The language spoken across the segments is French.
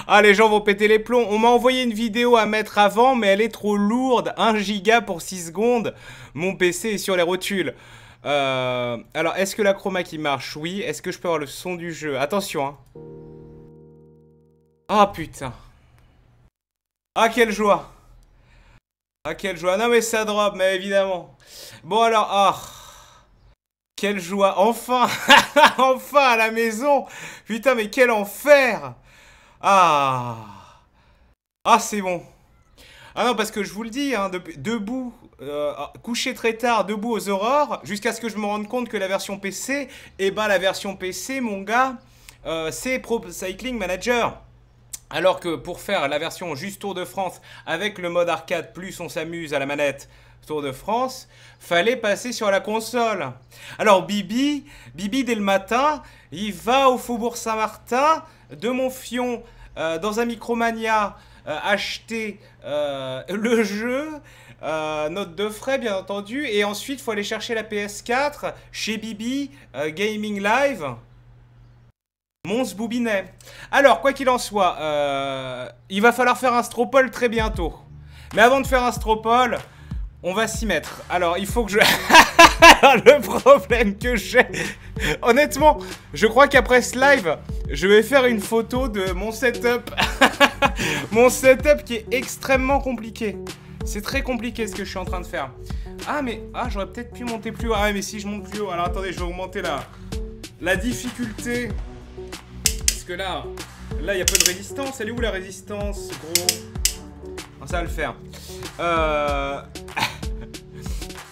Ah, les gens vont péter les plombs. On m'a envoyé une vidéo à mettre avant, mais elle est trop lourde. 1 giga pour 6 secondes. Mon PC est sur les rotules. Alors, est-ce que la chroma qui marche? Oui. Est-ce que je peux avoir le son du jeu? Attention, hein. Ah, putain. Ah, quelle joie. Ah, quelle joie. Non, mais ça drop, mais évidemment. Bon, alors, ah. Quelle joie. Enfin. Enfin à la maison. Putain, mais quel enfer. Ah. Ah, c'est bon. Ah non, parce que je vous le dis, hein, debout, couché très tard, debout aux aurores, jusqu'à ce que je me rende compte que la version PC, eh ben la version PC, mon gars, c'est Pro Cycling Manager. Alors que pour faire la version juste Tour de France, avec le mode arcade, plus on s'amuse à la manette Tour de France, fallait passer sur la console. Alors Bibi, dès le matin, il va au Faubourg Saint-Martin, de Montfion, dans un Micromania, acheter le jeu, note de frais bien entendu, et ensuite il faut aller chercher la PS4 chez Bibi, Gaming Live, Mons Boubinet. Alors quoi qu'il en soit, il va falloir faire un Stropole très bientôt. Mais avant de faire un Stropole, on va s'y mettre. Alors il faut que je... Le problème que j'ai... Honnêtement, je crois qu'après ce live, je vais faire une photo de mon setup. Mon setup qui est extrêmement compliqué. C'est très compliqué ce que je suis en train de faire. Ah mais... Ah, j'aurais peut-être pu monter plus haut. Ah mais si je monte plus haut... Alors attendez, je vais augmenter la difficulté. Parce que là, il y a peu de résistance. Elle est où la résistance, gros? Non, ça va le faire.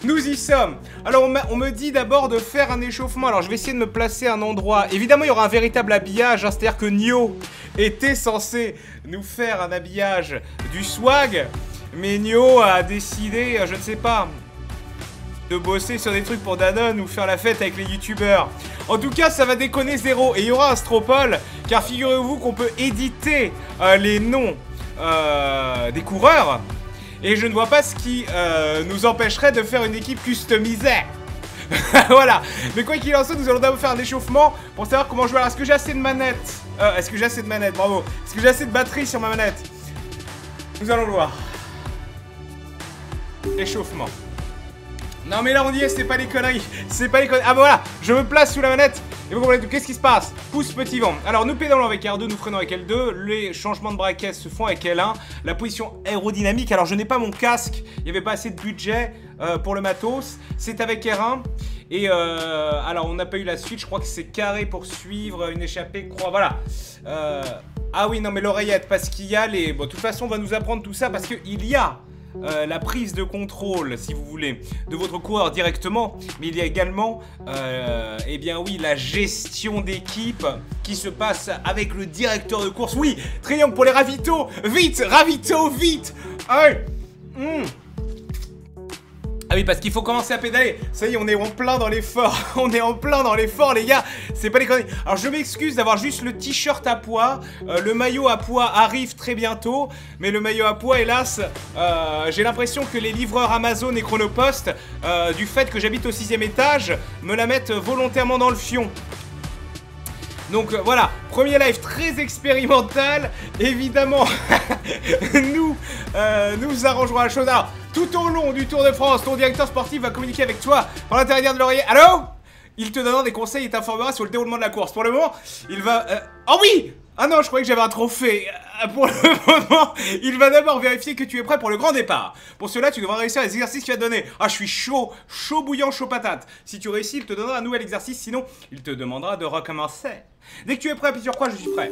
Nous y sommes. Alors on me dit d'abord de faire un échauffement. Alors je vais essayer de me placer à un endroit. Évidemment il y aura un véritable habillage, hein. C'est-à-dire que Nio était censé nous faire un habillage du swag. Mais Nio a décidé, je ne sais pas, de bosser sur des trucs pour Danone ou faire la fête avec les youtubeurs. En tout cas ça va déconner zéro. Et il y aura un Stropole. Car figurez-vous qu'on peut éditer les noms des coureurs. Et je ne vois pas ce qui nous empêcherait de faire une équipe customisée. Voilà. Mais quoi qu'il en soit, nous allons d'abord faire un échauffement pour savoir comment jouer. Alors, est-ce que j'ai assez de manettes? Est-ce que j'ai assez de manettes? Bravo. Est-ce que j'ai assez de batterie sur ma manette? Nous allons le voir. Échauffement. Non mais là on y est, c'est pas les conneries. C'est pas les conneries. Ah bah voilà, je me place sous la manette. Et vous comprenez tout. Qu'est-ce qui se passe? Pouce petit vent. Alors nous pédalons avec R2, nous freinons avec L2. Les changements de braquet se font avec L1. La position aérodynamique. Alors je n'ai pas mon casque. Il n'y avait pas assez de budget pour le matos. C'est avec R1. Et alors on n'a pas eu la suite. Je crois que c'est carré pour suivre une échappée croix. Voilà. Ah oui non mais l'oreillette. Parce qu'il y a les... Bon de toute façon on va nous apprendre tout ça. Parce qu'il y a... la prise de contrôle, si vous voulez, de votre coureur directement, mais il y a également, eh bien oui, la gestion d'équipe qui se passe avec le directeur de course. Oui, triangle pour les ravitaux, vite, ravitaux, vite. Allez. Ah oui, parce qu'il faut commencer à pédaler. Ça y est, on est en plein dans l'effort. On est en plein dans l'effort, les gars. C'est pas les conneries. Alors, je m'excuse d'avoir juste le t-shirt à pois. Le maillot à pois arrive très bientôt. Mais le maillot à pois, hélas, j'ai l'impression que les livreurs Amazon et Chronopost, du fait que j'habite au 6e étage, me la mettent volontairement dans le fion. Donc voilà, premier live très expérimental. Évidemment, nous arrangerons la chose. Alors, tout au long du Tour de France, ton directeur sportif va communiquer avec toi par l'intermédiaire de l'oreiller. Allô? Il te donnera des conseils et t'informera sur le déroulement de la course. Pour le moment, il va... Oh oui! Ah non, je croyais que j'avais un trophée. Pour le moment, il va d'abord vérifier que tu es prêt pour le grand départ. Pour cela, tu devras réussir les exercices qu'il va te donner. Ah, je suis chaud, chaud bouillant, chaud patate. Si tu réussis, il te donnera un nouvel exercice. Sinon, il te demandera de recommencer. Dès que tu es prêt, appuie sur quoi? Je suis prêt.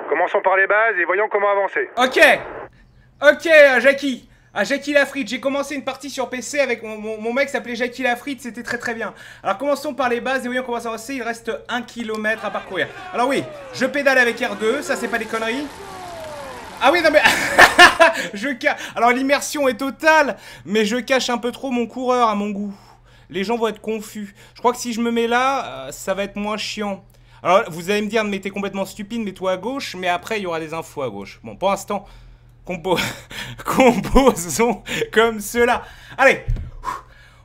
Commençons par les bases et voyons comment avancer. Ok, Jackie. À Jackie Lafrite, j'ai commencé une partie sur PC avec mon mec s'appelait Jackie Lafrite, c'était très bien. Alors commençons par les bases et voyons comment ça va. Il reste 1 km à parcourir. Alors oui, je pédale avec R2, ça c'est pas des conneries. Ah oui non mais alors l'immersion est totale, mais je cache un peu trop mon coureur à mon goût. Les gens vont être confus. Je crois que si je me mets là, ça va être moins chiant. Alors vous allez me dire mais t'es complètement stupide, mets-toi à gauche, mais après il y aura des infos à gauche. Bon pour l'instant... Composons comme cela. Allez,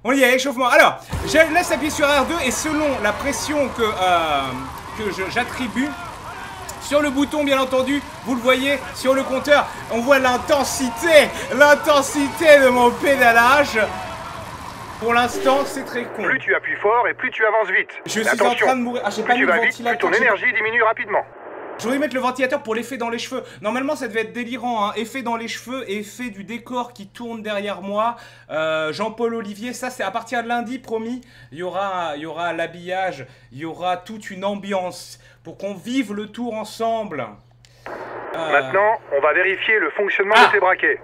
on y est, échauffement. Alors, je laisse appuyer sur R2 et selon la pression que j'attribue, sur le bouton, bien entendu, vous le voyez sur le compteur. On voit l'intensité de mon pédalage. Pour l'instant, c'est très con. Plus tu appuies fort et plus tu avances vite. Je suis en train de mourir. Ah, j'ai pas mis le ventilateur. Plus ton énergie diminue rapidement. Je voudrais mettre le ventilateur pour l'effet dans les cheveux. Normalement, ça devait être délirant, hein. Effet dans les cheveux, effet du décor qui tourne derrière moi. Jean-Paul Olivier, ça c'est à partir de lundi, promis. Il y aura l'habillage, il y aura toute une ambiance pour qu'on vive le tour ensemble. Maintenant, on va vérifier le fonctionnement de tes braquets.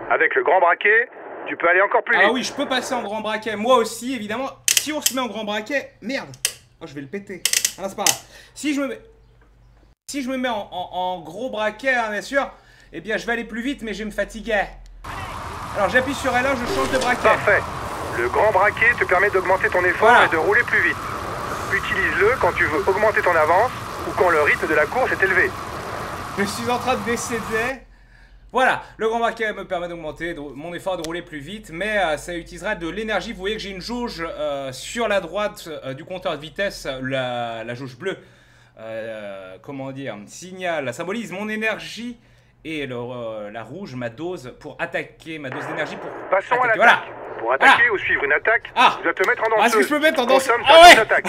Avec le grand braquet, tu peux aller encore plus vite. Ah oui, je peux passer en grand braquet. Moi aussi, évidemment. Si on se met en grand braquet... Merde. Oh, je vais le péter. Ah non, c'est pas grave. Si je me mets en gros braquet, hein, bien sûr, eh bien, je vais aller plus vite, mais je vais me fatiguer. Alors, j'appuie sur L1, je change de braquet. Parfait. Le grand braquet te permet d'augmenter ton effort et de rouler plus vite. Utilise-le quand tu veux augmenter ton avance ou quand le rythme de la course est élevé. Je suis en train de décéder. Voilà, le grand braquet me permet d'augmenter mon effort de rouler plus vite, mais ça utilisera de l'énergie. Vous voyez que j'ai une jauge sur la droite du compteur de vitesse, la jauge bleue. Comment dire, signal, symbolise mon énergie, et la rouge, ma dose pour attaquer, ma dose d'énergie pour Passons attaquer. À l'attaque. Voilà. Pour attaquer ou suivre une attaque, tu dois te mettre en danseuse. Est-ce que je peux mettre en danseuse? Ah ouais.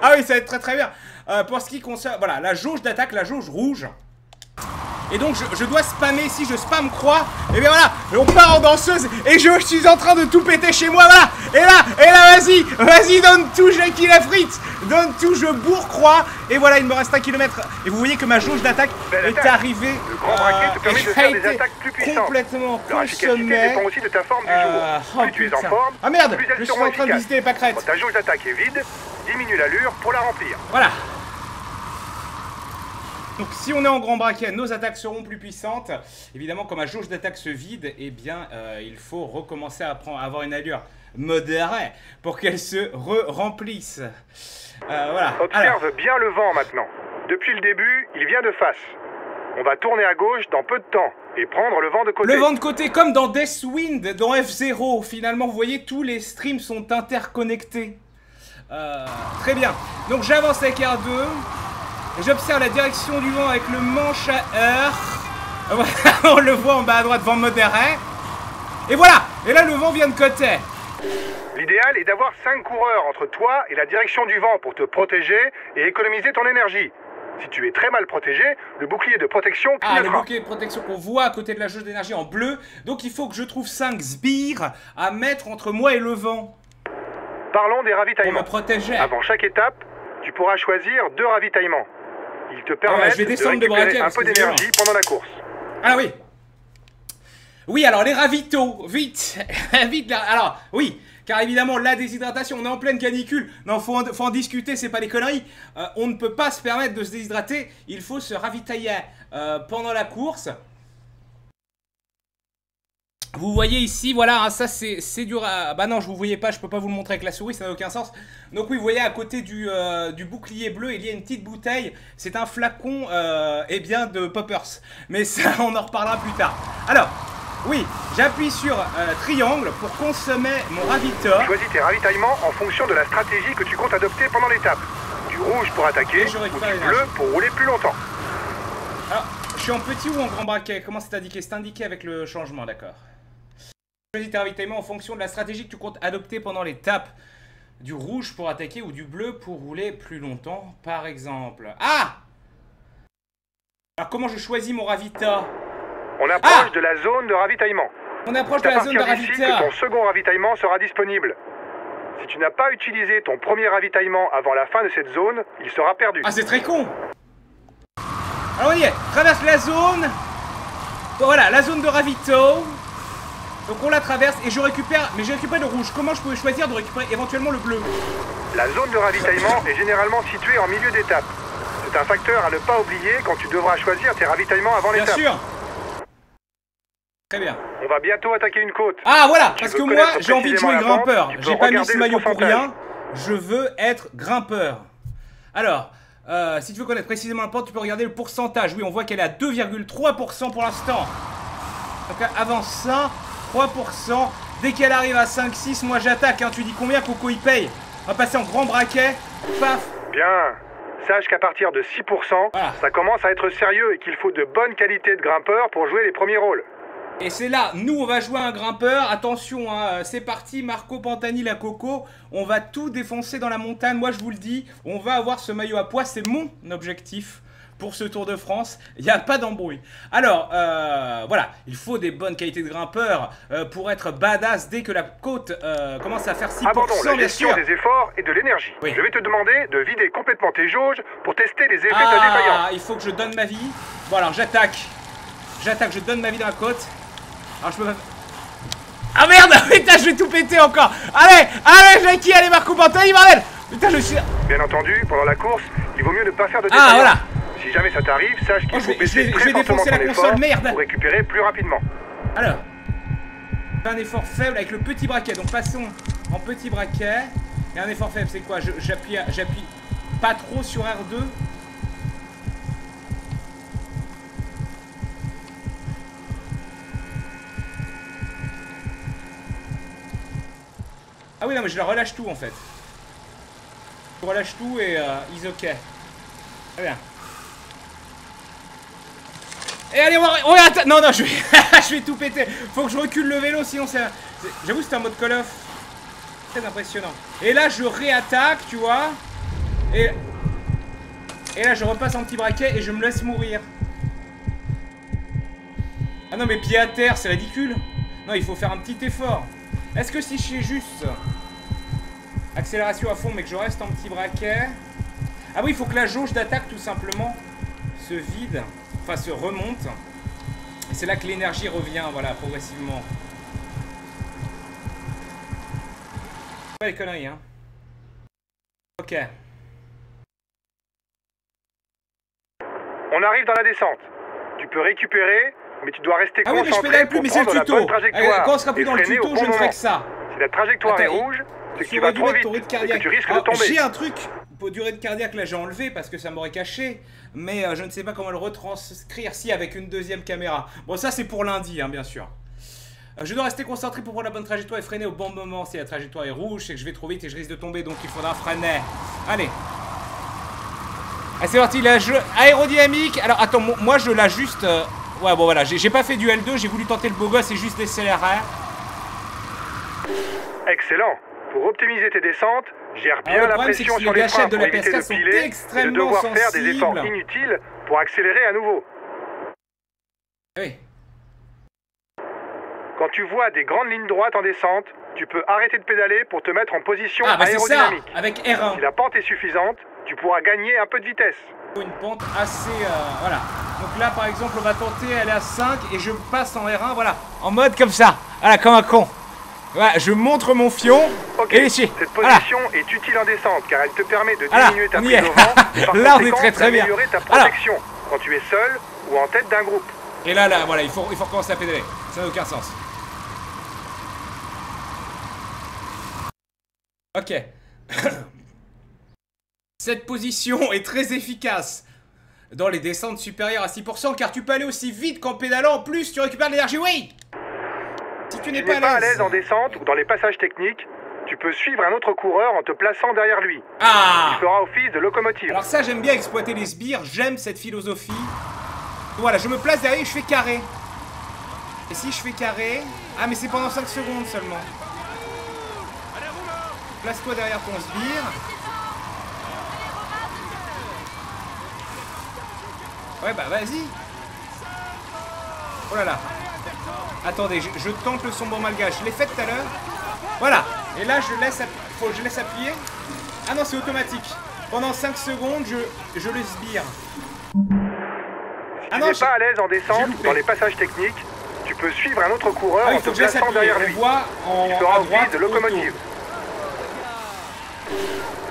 Ah oui, ça va être très très bien. Pour ce qui concerne, voilà, la jauge d'attaque, la jauge rouge. Et donc je dois spammer, si je spam croix, et bien voilà, on part en danseuse et je suis en train de tout péter chez moi, voilà. Et là, vas-y, donne tout, Jackie la frite, donne tout, je bourre croix. Et voilà, il me reste 1 km. Et vous voyez que ma jauge d'attaque est arrivée. Le grand braquet te permet de faire des attaques plus puissantes. Complètement leur efficacité dépend aussi de ta forme du jour. Plus tu es en forme, ah merde, plus je suis en train de visiter les pâquerettes. Quand ta jauge d'attaque est vide, diminue l'allure pour la remplir. Voilà. Donc si on est en grand braquet, nos attaques seront plus puissantes. Évidemment, quand ma jauge d'attaque se vide, eh bien, il faut recommencer à avoir une allure modérée pour qu'elle se remplisse. Voilà. Observe bien le vent maintenant. Depuis le début, il vient de face. On va tourner à gauche dans peu de temps et prendre le vent de côté. Le vent de côté, comme dans Deathwind, dans F0. Finalement, vous voyez, tous les streams sont interconnectés. Très bien. Donc j'avance avec R2. J'observe la direction du vent avec le manche à heure. On le voit en bas à droite, vent modéré. Et voilà. Et là, le vent vient de côté. L'idéal est d'avoir 5 coureurs entre toi et la direction du vent pour te protéger et économiser ton énergie. Si tu es très mal protégé, le bouclier de protection clignotera. Le bouclier de protection qu'on voit à côté de la jauge d'énergie en bleu. Donc il faut que je trouve 5 sbires à mettre entre moi et le vent. Parlons des ravitaillements. Pour me protéger. Avant chaque étape, tu pourras choisir 2 ravitaillements. Ils te permettent de récupérer un peu d'énergie pendant la course. Ah oui. Oui, alors les ravitaux, vite. Vite là. Alors, oui, car évidemment, la déshydratation, on est en pleine canicule. Non, faut en discuter, c'est pas des conneries. On ne peut pas se permettre de se déshydrater. Il faut se ravitailler pendant la course. Vous voyez ici, voilà, hein, ça c'est dur à... Bah non, je vous voyais pas, je peux pas vous le montrer avec la souris, ça n'a aucun sens. Donc oui, vous voyez à côté du bouclier bleu, il y a une petite bouteille. C'est un flacon, eh bien, de poppers. Mais ça, on en reparlera plus tard. Alors, oui, j'appuie sur triangle pour consommer mon ravitaillement. Choisis tes ravitaillements en fonction de la stratégie que tu comptes adopter pendant l'étape. Du rouge pour attaquer, ou du bleu pour rouler plus longtemps. Alors, je suis en petit ou en grand braquet? Comment c'est indiqué? C'est indiqué avec le changement, d'accord. Choisis tes ravitaillements en fonction de la stratégie que tu comptes adopter pendant l'étape. Du rouge pour attaquer ou du bleu pour rouler plus longtemps, par exemple. Ah! Alors comment je choisis mon ravita? On approche de la zone de ravitaillement. On approche de la zone de ravitaillement. Que ton second ravitaillement sera disponible. Si tu n'as pas utilisé ton premier ravitaillement avant la fin de cette zone, il sera perdu. Ah, c'est très con! Alors on y est, traverse la zone. Voilà, la zone de ravito. Donc on la traverse et je récupère, mais j'ai récupéré le rouge. Comment je pouvais choisir de récupérer éventuellement le bleu? La zone de ravitaillement est généralement située en milieu d'étape. C'est un facteur à ne pas oublier quand tu devras choisir tes ravitaillements avant l'étape. Bien sûr. Très bien. On va bientôt attaquer une côte. Ah voilà, parce que moi j'ai envie de jouer grimpeur. J'ai pas mis ce maillot pour rien. Je veux être grimpeur. Alors, si tu veux connaître précisément la pente, tu peux regarder le pourcentage. Oui, on voit qu'elle est à 2,3% pour l'instant. Donc avant ça, 3%. Dès qu'elle arrive à 5-6, moi j'attaque. Hein. Tu dis combien Coco il paye? On va passer en grand braquet. Paf. Bien. Sache qu'à partir de 6%, Voilà. ça commence à être sérieux et qu'il faut de bonnes qualités de grimpeur pour jouer les premiers rôles. Et c'est là, nous on va jouer un grimpeur, attention, hein, c'est parti, Marco Pantani, la Coco, on va tout défoncer dans la montagne, moi je vous le dis, on va avoir ce maillot à pois, c'est mon objectif pour ce Tour de France, il n'y a pas d'embrouille. Alors, voilà, il faut des bonnes qualités de grimpeur pour être badass dès que la côte commence à faire 6%, Abandon la bien gestion sûr. des efforts et de l'énergie. Oui. Je vais te demander de vider complètement tes jauges pour tester les effets de défaillance. Ah, il faut que je donne ma vie. Bon alors, j'attaque, je donne ma vie dans la côte. Alors je peux pas... Ah merde, putain, je vais tout péter encore. Allez, Jackie, allez Marco Pantani, bordel. Putain, je suis... Bien entendu, pendant la course, il vaut mieux ne pas faire de défaillance. Ah, voilà. Si jamais ça t'arrive, sache qu'il Oh, faut je baisser vais très fortement défoncer la ton console, effort merde. pour récupérer plus rapidement. Alors, un effort faible avec le petit braquet. Donc passons en petit braquet. Et un effort faible, c'est quoi? J'appuie pas trop sur R2. Ah oui, non, mais je la relâche tout en fait. Je relâche tout et is ok. Très bien. Et allez, on va attends, non, je vais, je vais tout péter. Faut que je recule le vélo, sinon c'est... J'avoue, c'est un mode Call of. Très impressionnant. Et là, je réattaque, tu vois. Et là, je repasse en petit braquet et je me laisse mourir. Ah non, mais pied à terre, c'est ridicule. Non, il faut faire un petit effort. Est-ce que si je fais juste accélération à fond mais que je reste en petit braquet... Ah oui, il faut que la jauge d'attaque tout simplement se vide, enfin se remonte. Et c'est là que l'énergie revient, voilà, progressivement. Pas les conneries, hein. Ok. On arrive dans la descente. Tu peux récupérer, mais tu dois rester Ah oui, mais je concentré pédale plus, pour mais c'est le prendre la tuto. bonne trajectoire Quand on sera plus et dans le freiner tuto, au je bon ne ferai moment. que ça. Si la trajectoire est Attends, rouge, c'est que tu Sur vas la trop durée de vite ton rythme et que cardiaque. tu risques de Alors, tomber. j'ai un truc pour durée de cardiaque, là j'ai enlevé parce que ça m'aurait caché. Mais je ne sais pas comment le retranscrire si avec une deuxième caméra. Bon, ça c'est pour lundi, hein, bien sûr. Je dois rester concentré pour prendre la bonne trajectoire et freiner au bon moment. Si la trajectoire est rouge, c'est que je vais trop vite et je risque de tomber, donc il faudra freiner. Allez. Allez, c'est parti, la jeu aérodynamique. Alors attends, moi je l'ajuste. Ouais, bon voilà, j'ai pas fait du L2, j'ai voulu tenter le beau gosse et juste décélérer. Excellent. Pour optimiser tes descentes, gère bien le la problème, c'est que pression les sur les gâchettes freins de pour la éviter PS4 de sont piler et de extrêmement devoir faire des efforts sensibles. inutiles pour accélérer à nouveau. Oui. Quand tu vois des grandes lignes droites en descente, tu peux arrêter de pédaler pour te mettre en position Ah bah c'est ça, aérodynamique. avec R1. Si la pente est suffisante, tu pourras gagner un peu de vitesse. Une pente assez... voilà. Donc là par exemple on va tenter, elle est à 5 et je passe en R1, voilà. En mode comme ça, voilà, comme un con. Voilà, je montre mon fion Ok, et ici. cette Voilà. position est utile en descente car elle te permet de Voilà, diminuer ta on y prise est. au vent et par Là, on est conséquent, très bien. d'améliorer ta Alors. protection quand tu es seul ou en tête d'un groupe. Et là, voilà, il faut recommencer à pédaler. Ça n'a aucun sens. Ok. Cette position est très efficace dans les descentes supérieures à 6% car tu peux aller aussi vite qu'en pédalant. En plus, tu récupères de l'énergie. Oui. Si tu Si n'es tu n'es pas à l'aise en descente ou dans les passages techniques, tu peux suivre un autre coureur en te plaçant derrière lui. Ah. Il fera office de locomotive. Alors ça, j'aime bien exploiter les sbires, j'aime cette philosophie. Voilà, je me place derrière et je fais carré. Et si je fais carré... Ah, mais c'est pendant 5 secondes seulement. Place-toi derrière ton sbire. Ouais, bah vas-y. Oh là là. Attendez, je tente le sombre malgache. Je l'ai fait tout à l'heure. Voilà. Et là, je laisse appuyer. Ah non, c'est automatique. Pendant 5 secondes, je le sbire. Si tu n'es pas à l'aise en descente ou dans les passages techniques, tu peux suivre un autre coureur Ah, en il te faut que je laisse plaçant appuyer. derrière On lui. voit Il à fera droite office de locomotive.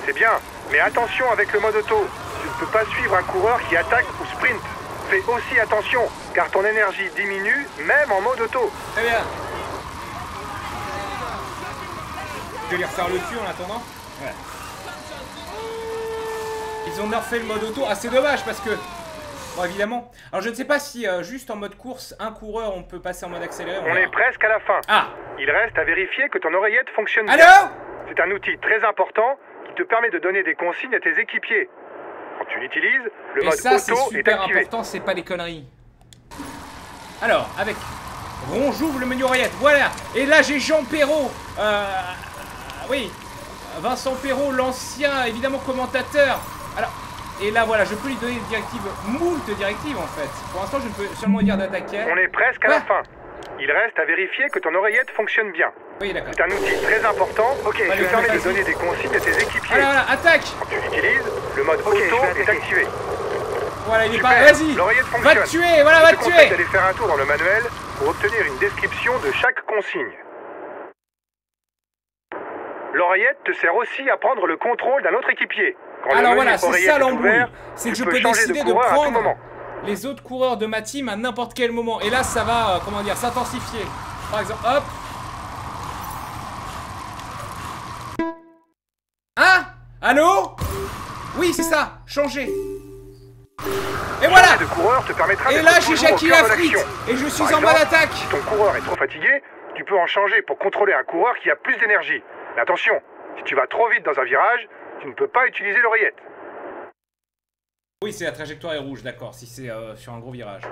C'est bien, mais attention avec le mode auto. Tu ne peux pas suivre un coureur qui attaque ou sprint. Fais aussi attention, car ton énergie diminue même en mode auto. Très bien. Je vais lui refaire le cul en attendant. Ouais. Ils ont nerfé le mode auto. Ah, c'est dommage parce que... Bon, évidemment. Alors, je ne sais pas si juste en mode course, un coureur, on peut passer en mode accéléré. On est presque à la fin. Ah. Il reste à vérifier que ton oreillette fonctionne bien. Allô? C'est un outil très important qui te permet de donner des consignes à tes équipiers. Quand Quand tu l'utilises, le Et mode ça, c'est auto est super activé. important, c'est pas des conneries. Alors, avec rond, j'ouvre le menu oreillette, voilà. Et là, j'ai Jean Perrault. Oui, Vincent Perrault, l'ancien, évidemment, commentateur. Alors, et là, voilà, je peux lui donner des directives, moult directives, en fait. Pour l'instant, je peux seulement dire d'attaquer. On est presque à la fin. Il reste à vérifier que ton oreillette fonctionne bien. Oui, d'accord. C'est un outil très important qui Allez, permet de vas-y. donner des consignes à tes équipiers. Voilà, voilà, attaque. Quand tu l'utilises, le mode auto est activé. Voilà, il est Super, pas... Vas-y, l'oreillette va fonctionne. te tuer, voilà, va Je te te conseille tuer. d'aller faire un tour dans le manuel pour obtenir une description de chaque consigne. L'oreillette te sert aussi à prendre le contrôle d'un autre équipier. Quand le Alors menu voilà, c'est oreillette ça est l'embrouille. ouvert, C'est que tu je peux peux changer décider de coureur à tout prendre moment. les autres coureurs de ma team à n'importe quel moment. Et là, ça va, comment dire, s'intensifier. Par exemple, hop. Hein? Allô? Oui, c'est ça, changer. Et voilà! Changer de coureur te permettra Et d'être là, j'ai toujours au Jackie cœur de la frite. l'action. Et je suis Par en mode exemple, attaque. Si ton coureur est trop fatigué, tu peux en changer pour contrôler un coureur qui a plus d'énergie. Mais attention, si tu vas trop vite dans un virage, tu ne peux pas utiliser l'oreillette. Oui, c'est la trajectoire est rouge, d'accord, si c'est sur un gros virage.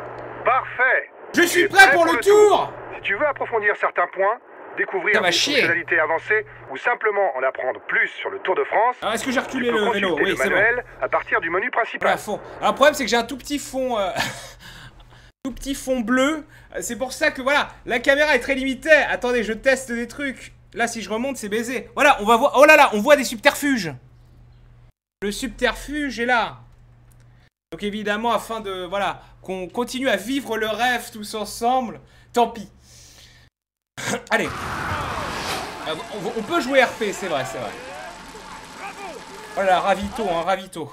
Parfait! Je Tu suis es prêt pour le tour! Si tu veux approfondir certains points, découvrir Ça va des chier. fonctionnalités avancées ou simplement en apprendre plus sur le Tour de France, Alors, est-ce que j'ai tu reculé peux le vélo? consulter Oui, le c'est bon. manuel à partir du menu principal. Voilà, fond. Alors, le problème, c'est que j'ai un tout petit fond... tout petit fond bleu. C'est pour ça que, voilà, la caméra est très limitée. Attendez, je teste des trucs. Là, si je remonte, c'est baisé. Voilà, on va voir... Oh là là, on voit des subterfuges. Le subterfuge est là. Donc, évidemment, afin de... Voilà, qu'on continue à vivre le rêve tous ensemble. Tant pis. Allez. On peut jouer RP, c'est vrai, c'est vrai. Oh là là, ravito, hein, ravito.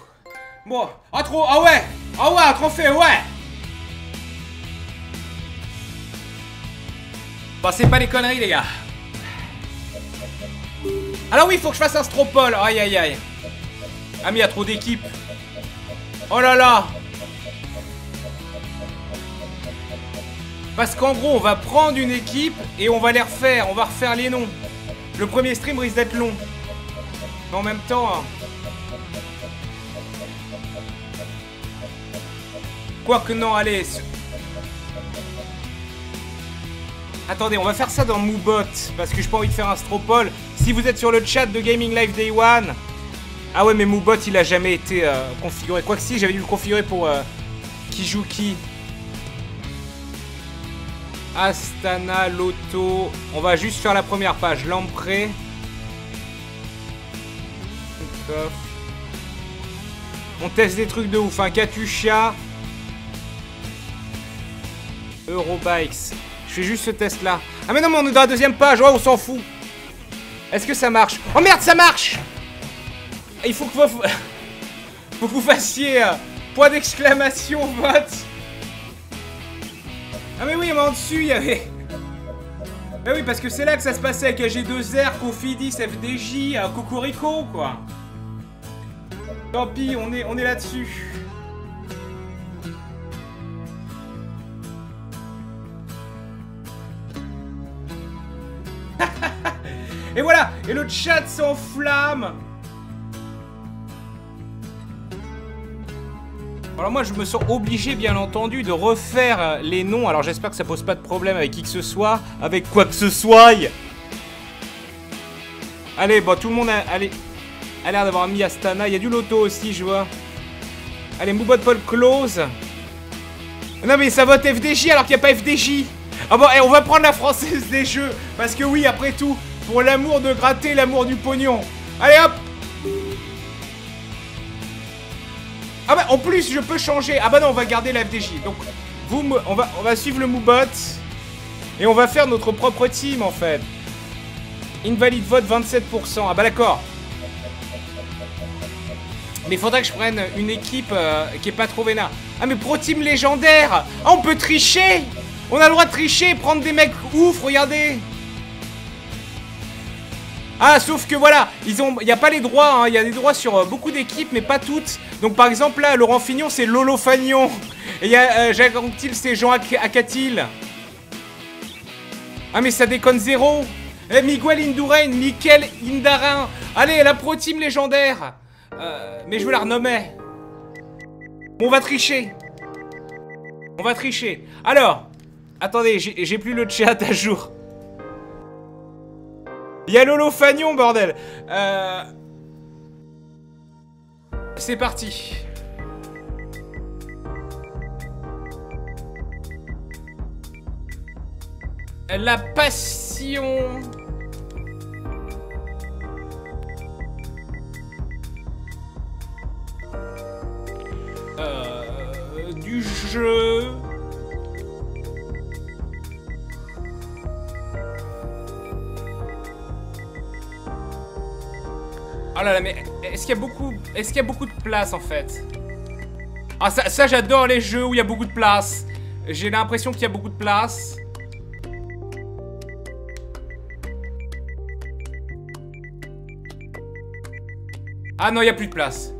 Bon, ah trop, ah ouais. Ah ouais, trophée, ouais. Bon, c'est pas les conneries, les gars. Alors oui, il faut que je fasse un stropole. Aïe, aïe, aïe. Ah, mais il y a trop d'équipes. Oh là là. Parce qu'en gros, on va prendre une équipe et on va les refaire. On va refaire les noms. Le premier stream risque d'être long. Mais en même temps... Hein. Quoique non, allez. Attendez, on va faire ça dans Moobot. Parce que j'ai pas envie de faire un stropole. Si vous êtes sur le chat de Gaming Live Day One... Ah ouais, mais Moobot, il a jamais été configuré. Quoique si, j'avais dû le configurer pour qui joue qui. Astana, Lotto. On va juste faire la première page. Lamprey. On teste des trucs de ouf. Hein. Katusha. Eurobikes. Je fais juste ce test là. Ah mais non, mais on est dans la deuxième page. Oh, on s'en fout. Est-ce que ça marche? Oh merde, ça marche. Il faut que vous... faut que vous fassiez point d'exclamation vote. Ah mais oui, mais en dessus, il y avait... Bah oui, parce que c'est là que ça se passait avec AG2R, Cofidis, FDJ, Cocorico, quoi. Tant pis, on est là-dessus. Et voilà, et le chat s'enflamme. Alors moi je me sens obligé bien entendu de refaire les noms. Alors j'espère que ça pose pas de problème avec qui que ce soit. Avec quoi que ce soit. Allez, bon tout le monde a l'air d'avoir mis Astana. Il y a du Lotto aussi je vois. Allez, Moobot Paul Close. Non mais ça vote FDJ alors qu'il n'y a pas FDJ. Ah bon, on va prendre la française des jeux. Parce que oui, après tout, pour l'amour de gratter, l'amour du pognon. Allez hop. Ah bah en plus je peux changer. Ah bah non, on va garder la FDJ. Donc on va suivre le Moobot. Et on va faire notre propre team en fait. Invalide vote 27%. Ah bah d'accord. Mais il faudrait que je prenne une équipe qui est pas trop vénère. Ah mais pro team légendaire. Ah on peut tricher. On a le droit de tricher et prendre des mecs ouf, regardez. Ah, sauf que voilà, il n'y a pas les droits, hein. Il y a des droits sur beaucoup d'équipes, mais pas toutes. Donc par exemple là, Laurent Fignon, c'est Lolo Fagnon. Et il y a Jacques Anquetil, c'est Jean Acatil. Ah mais ça déconne zéro. Eh, Miguel Indurain, Michael Indarin. Allez, la pro team légendaire. Mais je veux la renommer. On va tricher. On va tricher. Alors, attendez, j'ai plus le chat à jour. Il y a Lolo Fagnon, bordel. C'est parti. La passion du jeu. Oh là là, mais est-ce qu'il y a beaucoup... Est-ce qu'il y a beaucoup de place en fait? Ah ça j'adore les jeux où il y a beaucoup de place. J'ai l'impression qu'il y a beaucoup de place. Ah non, il n'y a plus de place.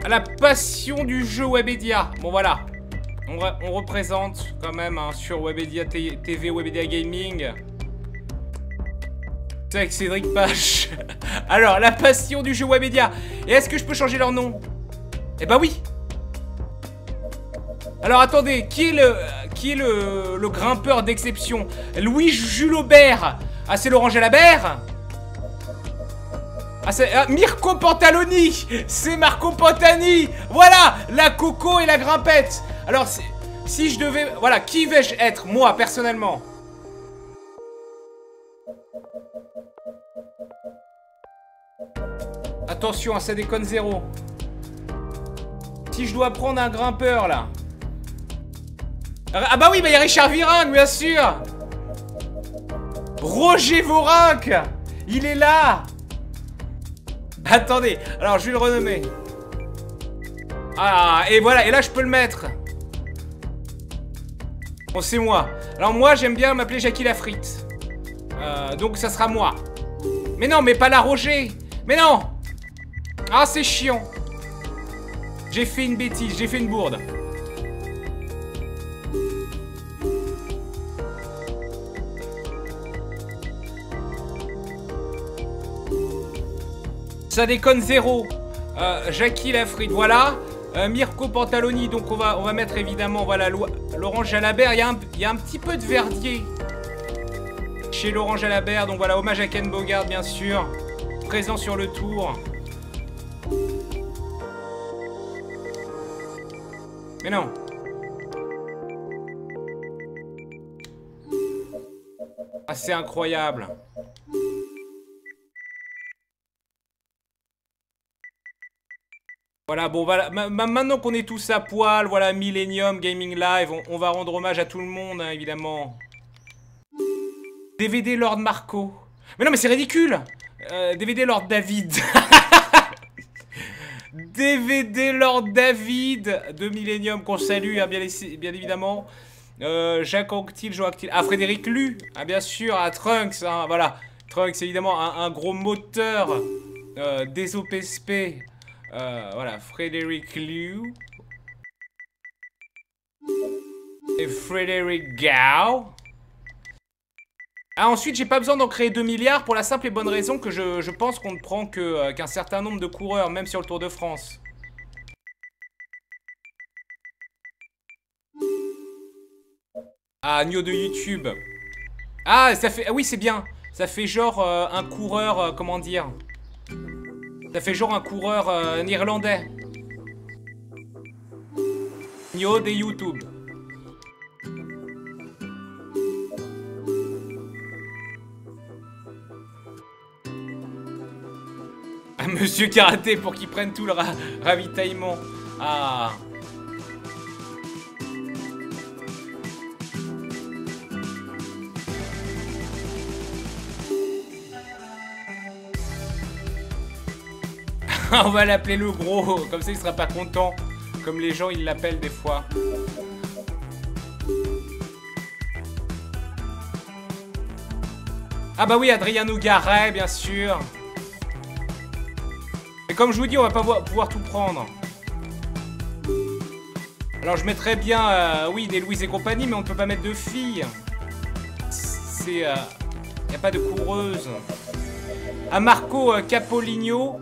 La passion du jeu Webedia. Bon voilà. On représente quand même hein, sur Webedia TV, Webedia Gaming. C'est avec Cédric Pache. Alors, la passion du jeu Webedia. Et est-ce que je peux changer leur nom? Eh bah oui. Alors attendez, qui est le grimpeur d'exception? Louis Jules Aubert. Ah, c'est Laurent Jalabert. Ah, c'est Mirko Pantaloni. C'est Marco Pantani. Voilà, la coco et la grimpette. Alors, si je devais... Voilà, qui vais-je être, moi, personnellement? Attention, hein, ça déconne zéro. Si je dois prendre un grimpeur, là... Ah bah oui, bah il y a Richard Virenque, bien sûr. Roger Vorinck. Il est là. Attendez, alors je vais le renommer. Ah, et voilà, et là je peux le mettre. Bon, c'est moi. Alors moi, j'aime bien m'appeler Jackie Lafrite. Donc ça sera moi. Mais non, mais pas la Roger. Mais non. Ah, c'est chiant. J'ai fait une bêtise, j'ai fait une bourde. Ça déconne zéro. Jackie Lafrite, voilà. Mirko Pantaloni, donc on va mettre évidemment, voilà, Laurent Jalabert. Il y a un petit peu de Verdier chez Laurent Jalabert, donc voilà, hommage à Ken Bogard, bien sûr. Présent sur le tour. Mais non. Ah, c'est incroyable. Voilà, bon, voilà, maintenant qu'on est tous à poil, voilà, Millennium Gaming Live, on va rendre hommage à tout le monde, hein, évidemment. DVD Lord Marco. Mais non, mais c'est ridicule. DVD Lord David. DVD Lord David de Millennium, qu'on salue, hein, bien évidemment. Jacques Anctil, Joe Anctil. Ah, Frédéric Lu, ah, bien sûr, à Trunks, hein, voilà. Trunks, évidemment, un gros moteur des OPSP. Voilà, Frédéric Liu et Frédéric Gao. Ah, ensuite, j'ai pas besoin d'en créer 2 milliards pour la simple et bonne raison que je pense qu'on ne prend qu'un certain nombre de coureurs, même sur le Tour de France. Ah, Nio de YouTube. Ah, ça fait... Ah oui, c'est bien. Ça fait genre un coureur, comment dire... Ça fait genre un coureur néerlandais. Nio de YouTube. Monsieur Karaté pour qu'il prenne tout le ravitaillement. Ah. On va l'appeler le gros, comme ça il sera pas content. Comme les gens ils l'appellent des fois. Ah bah oui, Adrien Nougaret, bien sûr. Mais comme je vous dis, on va pas pouvoir tout prendre. Alors je mettrais bien, oui, des Louise et compagnie, mais on ne peut pas mettre de filles. C'est... y a pas de coureuse. à Marco Capoligno.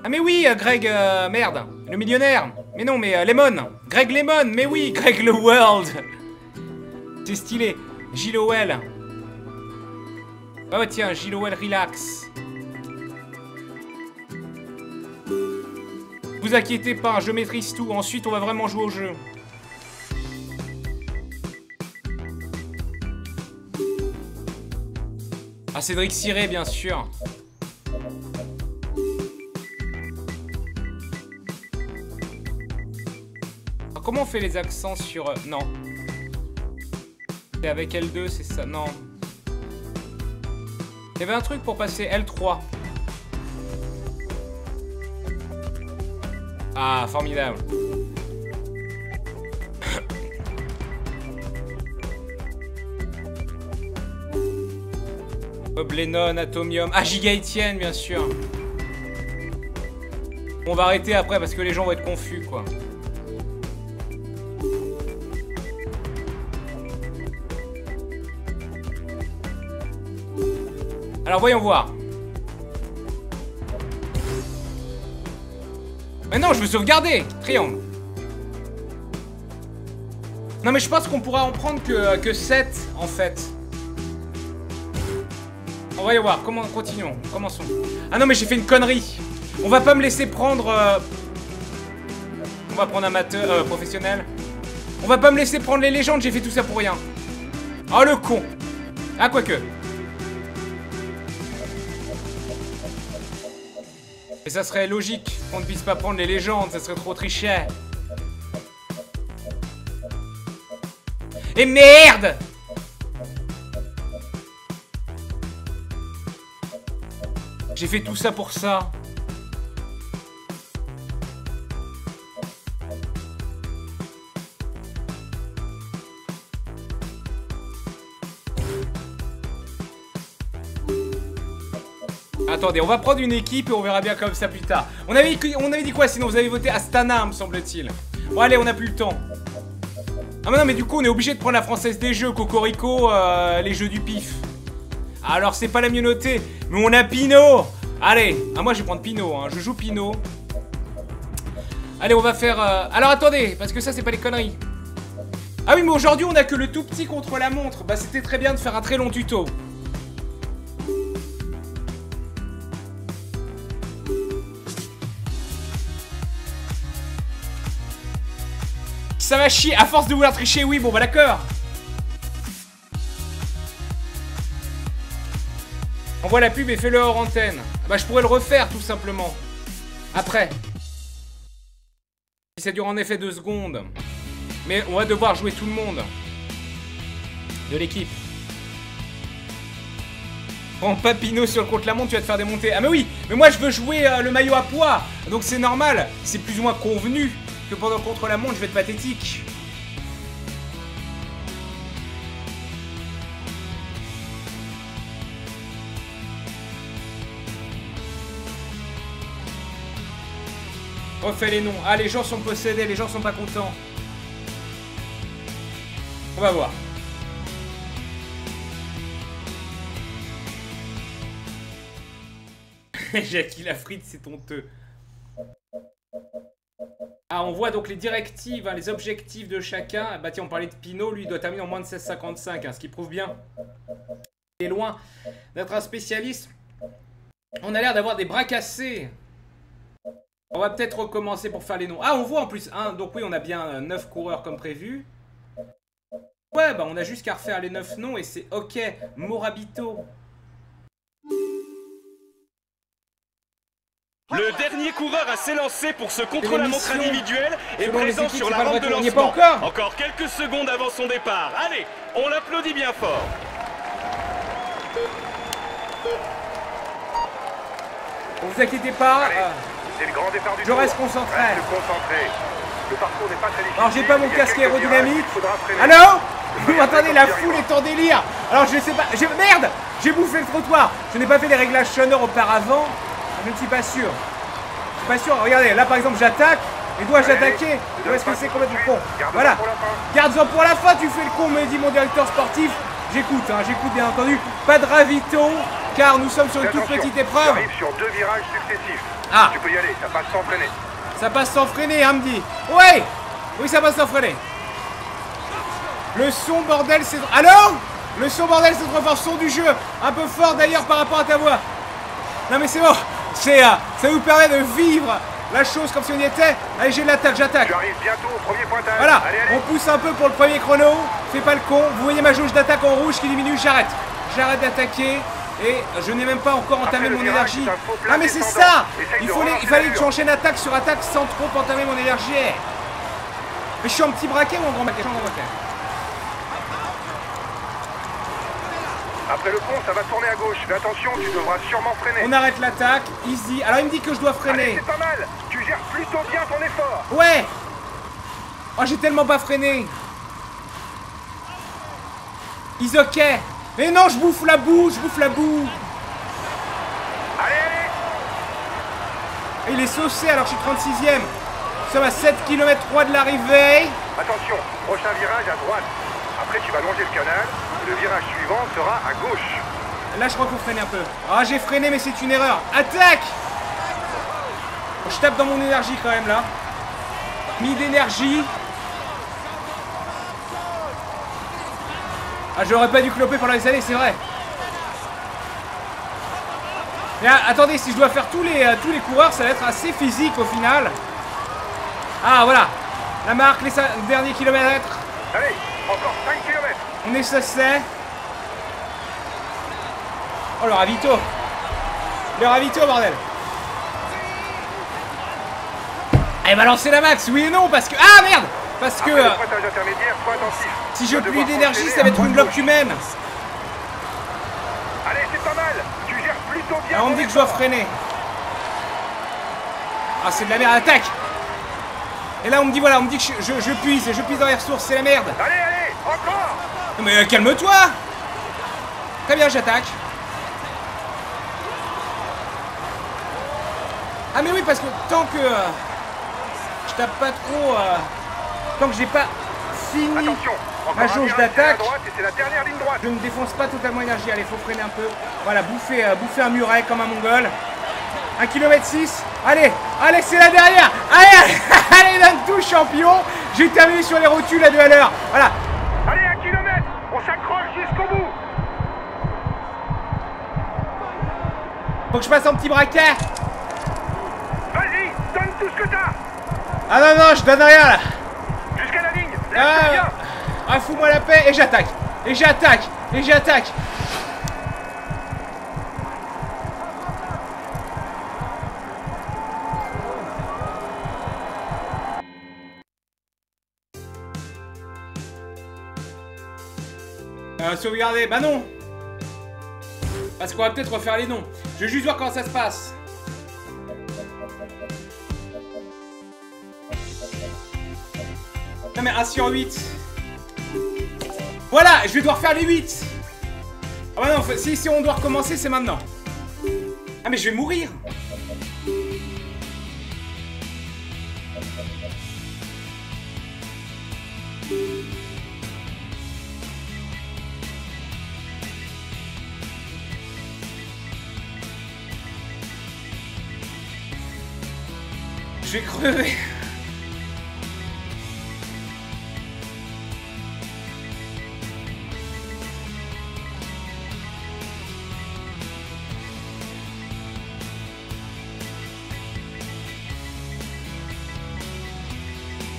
Ah mais oui, Greg, merde, le millionnaire. Mais non, mais Lemon, Greg Lemon, mais oui, Greg le World. C'est stylé. Gilles Howell. Ah ouais, tiens, Gilles Howell, relax. Vous inquiétez pas, je maîtrise tout. Ensuite, on va vraiment jouer au jeu. Ah, Cédric Ciré, bien sûr. Alors, comment on fait les accents sur... non. C'est avec L2, c'est ça. Non. Il y avait un truc pour passer L3. Ah, formidable. Bob Lennon, Atomium. Ah, Giga Etienne, bien sûr. On va arrêter après parce que les gens vont être confus, quoi. Alors, voyons voir. Mais non, je veux sauvegarder. Triangle. Non, mais je pense qu'on pourra en prendre que 7, en fait. On va y voir. Continuons. Commençons. Ah non, mais j'ai fait une connerie. On va pas me laisser prendre... On va prendre amateur, professionnel. On va pas me laisser prendre les légendes. J'ai fait tout ça pour rien. Oh, le con. Ah, quoique. Et ça serait logique qu'on ne puisse pas prendre les légendes, ça serait trop triché. Et merde! J'ai fait tout ça pour ça. Attendez, on va prendre une équipe et on verra bien comme ça plus tard. On avait dit quoi sinon? Vous avez voté Astana, me semble-t-il. Bon, allez, on n'a plus le temps. Ah, mais non, mais du coup, on est obligé de prendre la française des jeux, Cocorico, les jeux du pif. Alors, c'est pas la mieux notée, mais on a Pinot. Allez, ah, moi je vais prendre Pinot, hein. Je joue Pinot. Allez, on va faire... Alors, attendez, parce que ça, c'est pas les conneries. Ah oui, mais aujourd'hui, on a que le tout petit contre la montre. Bah, c'était très bien de faire un très long tuto. Ça va chier, à force de vouloir tricher, oui, bon bah d'accord. Envoie la pub et fais-le hors antenne. Bah je pourrais le refaire tout simplement. Après. Si ça dure en effet 2 secondes. Mais on va devoir jouer tout le monde. De l'équipe. Prends pas Pinot sur le contre-la-montre, tu vas te faire démonter. Ah mais oui, mais moi je veux jouer le maillot à poids. Donc c'est normal, c'est plus ou moins convenu que pendant contre-la-montre, je vais être pathétique. Refais les noms. Ah, les gens sont possédés, les gens sont pas contents. On va voir. Jackie Lafrite, c'est honteux. Ah, on voit donc les directives, hein, les objectifs de chacun. Bah tiens, on parlait de Pinot, lui il doit terminer en moins de 16,55, hein, ce qui prouve bien. Il est loin d'être un spécialiste. On a l'air d'avoir des bras cassés. On va peut-être recommencer pour faire les noms. Ah, on voit en plus, hein, donc oui, on a bien 9 coureurs comme prévu. Ouais, bah on a juste qu'à refaire les 9 noms et c'est ok. Morabito. Le dernier coureur à s'élancer pour ce contre-la-montre individuel est présent sur la rampe de lancement. Pas encore. Encore quelques secondes avant son départ. Allez, on l'applaudit bien fort. Ne vous inquiétez pas. C'est le grand départ du je tour. reste concentré. Reste concentré. Le parcours n'est pas très difficile. Alors j'ai pas mon casque aérodynamique. Allô? Allô? Attendez, la foule est en délire. Alors je sais pas. Merde! J'ai bouffé le trottoir. Je n'ai pas fait les réglages sonores auparavant. Je ne suis pas sûr. Je suis pas sûr. Regardez, là par exemple j'attaque. Mais dois-je attaquer? Ou est-ce que c'est complètement con? Voilà. Garde-en pour la fin, tu fais le con, me dit mon directeur sportif. J'écoute, hein, j'écoute bien entendu. Pas de ravito, car nous sommes sur une toute Attention, petite tu épreuve. arrives sur 2 virages successifs. Ah. Tu peux y aller, ça passe sans freiner. Ça passe sans freiner, hein, me dit. Ouais. Oui, ça passe sans freiner. Le son, bordel, c'est... Allô? Le son, bordel, c'est trop fort. Son du jeu. Un peu fort, d'ailleurs, par rapport à ta voix. Non, mais c'est bon. C'est... ça nous permet de vivre la chose comme si on y était. Allez, j'ai de l'attaque, j'attaque. Tu arrives bientôt au premier pointage. Voilà, Allez, allez. on pousse un peu pour le premier chrono. Fais pas le con. Vous voyez ma jauge d'attaque en rouge qui diminue. J'arrête. J'arrête d'attaquer. Et je n'ai même pas encore entamé Après le mon virage, énergie. c'est un faux plat Ah mais c'est descendant. ça. Essaye Il de fallait relancer que l'allure. j'enchaîne attaque sur attaque sans trop entamer mon énergie. Mais je suis en petit braquet ou en grand braquet? Je suis en grand braquet. Après le pont, ça va tourner à gauche. Fais attention, tu devras sûrement freiner. On arrête l'attaque. Easy. Alors il me dit que je dois Allez, freiner. c'est pas mal. Tu gères plutôt bien ton effort. Ouais. Oh, j'ai tellement pas freiné. Is ok. Mais non, je bouffe la boue. Je bouffe la boue. Allez, allez. Et il est saucé alors que je suis 36ème. Nous sommes à 7 km 3 de l'arrivée. Attention, prochain virage à droite. Après, tu vas longer le canal. Le virage suivant sera à gauche. Là, je crois qu'il faut freiner un peu. Ah, j'ai freiné, mais c'est une erreur. Attaque! Je tape dans mon énergie quand même, là. Mis d'énergie. Ah, j'aurais pas dû cloper pendant les années, c'est vrai. Mais attendez, si je dois faire tous les coureurs, ça va être assez physique au final. Ah, voilà. La marque, les derniers kilomètres. Allez, encore 5 km. On est saucé. Oh, le ravito. Le ravito, bordel. Elle va lancer la max, oui et non, parce que... Ah, merde. Parce que... Après le pointage intermédiaire, sois attentif. si Tu je vas plus devoir d'énergie, enchaîner ça va à être une droite bloc humaine. Allez, c'est pas mal. Tu gères plutôt bien. Ah, on me ton dit que je dois effort. freiner. Ah, c'est de la merde, attaque. Et là, on me dit, voilà, on me dit que je puise dans les ressources, c'est la merde. Allez, allez, encore. Mais calme-toi. Très bien, j'attaque. Ah, mais oui, parce que tant que je tape pas trop, tant que j'ai pas fini Attention, encore ma un jauge virage d'attaque, à droite et c'est la dernière ligne droite. je ne défonce pas totalement l'énergie. Allez, faut freiner un peu. Voilà, bouffer un muret comme un mongol. 1 km 6. Allez, allez, c'est la dernière. Allez, allez, donne tout, champion. J'ai terminé sur les rotules à 2 à l'heure. Voilà. Allez, 1 km. On s'accroche jusqu'au bout. Faut que je passe en petit braquet. Vas-y, donne tout ce que t'as. Ah non, non, je donne rien là. Jusqu'à la ligne. Lâche bien. Ah, fous-moi la paix. Et j'attaque. Et j'attaque. Et j'attaque. Sauvegarder. Bah non. Parce qu'on va peut-être refaire les noms. Je vais juste voir comment ça se passe. Non mais 1 sur 8. Voilà, je vais devoir faire les 8. Ah bah non, si on doit recommencer, c'est maintenant. Ah mais je vais mourir. Je vais crever.